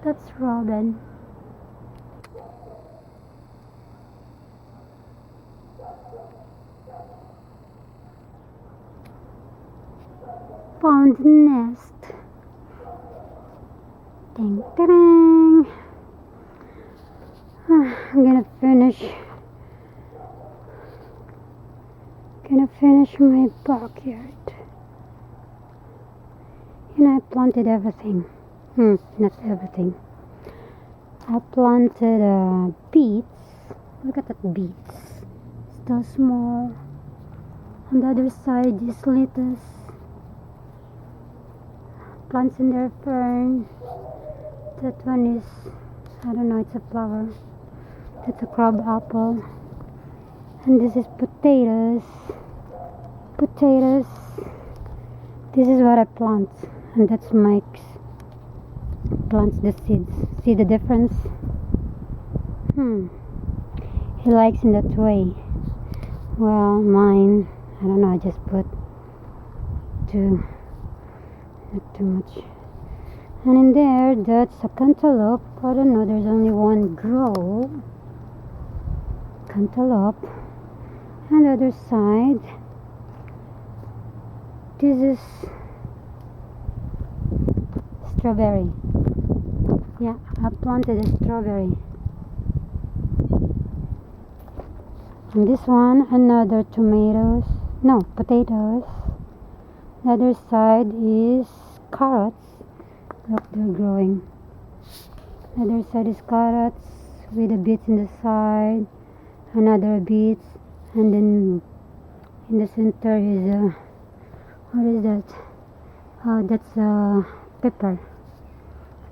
That's Robin. Found the nest. Ding ding. I'm gonna finish my backyard. And I planted everything. Not everything. I planted beets. Look at that beets. Still small. On the other side is lettuce. Plants in their fern. That one is, I don't know, it's a flower. That's a crab apple. And this is potatoes. Potatoes. This is what I plant. And that's Mike's. Plants the seeds. See the difference? He likes in that way. Well, mine, I don't know, I just put not too much. And in there, that's a cantaloupe. I don't know, there's only one grow. Cantaloupe. And the other side, this is strawberry. Yeah, I planted a strawberry. And this one, another tomatoes. No, potatoes. The other side is carrots. Look, they're growing. The other side is carrots with the beets in the side. Another beets. And then in the center is what is that? That's pepper.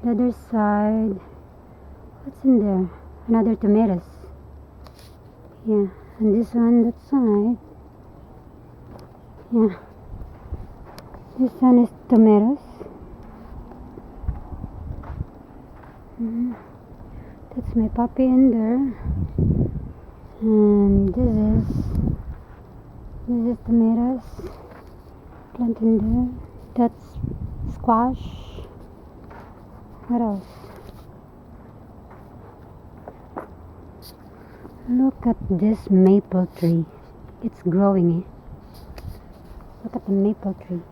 The other side, what's in there? Another tomatoes. Yeah, and this one, that side. Yeah, this one is tomatoes. That's my puppy in there. And this is tomatoes. Plant in there. That's squash. What else? Look at this maple tree. It's growing. Look at the maple tree.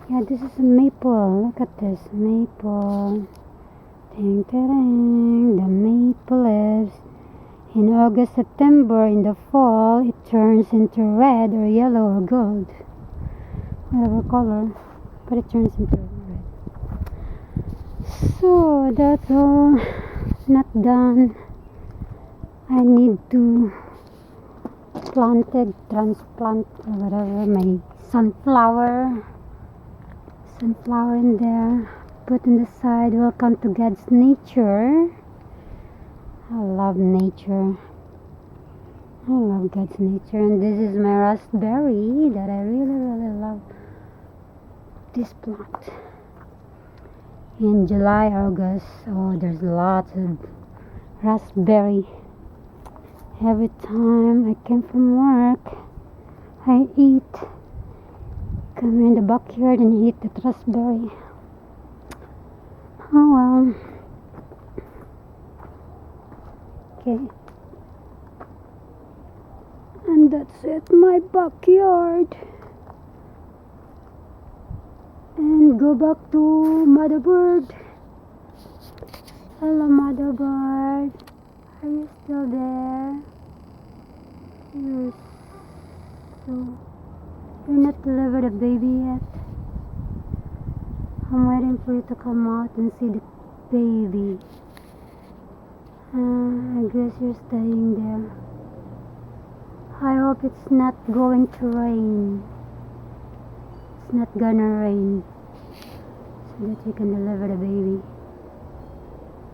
Yeah, this is a maple. Look at this maple. Ding, ding, the maple leaves. In August, September, in the fall, it turns into red or yellow or gold. Whatever color. But it turns into red. So, that's all. Not done. I need to transplant, or whatever, my sunflower in there. Put in the side. Welcome to God's nature. I love nature. I love God's nature. And this is my raspberry that I really love. This plant. In July, August, there's lots of raspberry. Every time I came from work, I come in the backyard and eat the raspberry. Oh well. Okay. And that's it, my backyard. And go back to Mother Bird. Hello, Mother Bird. Are you still there? You're not delivered a baby yet. I'm waiting for you to come out and see the baby. I guess you're staying there. I hope it's not going to rain. It's not gonna rain, so that you can deliver the baby.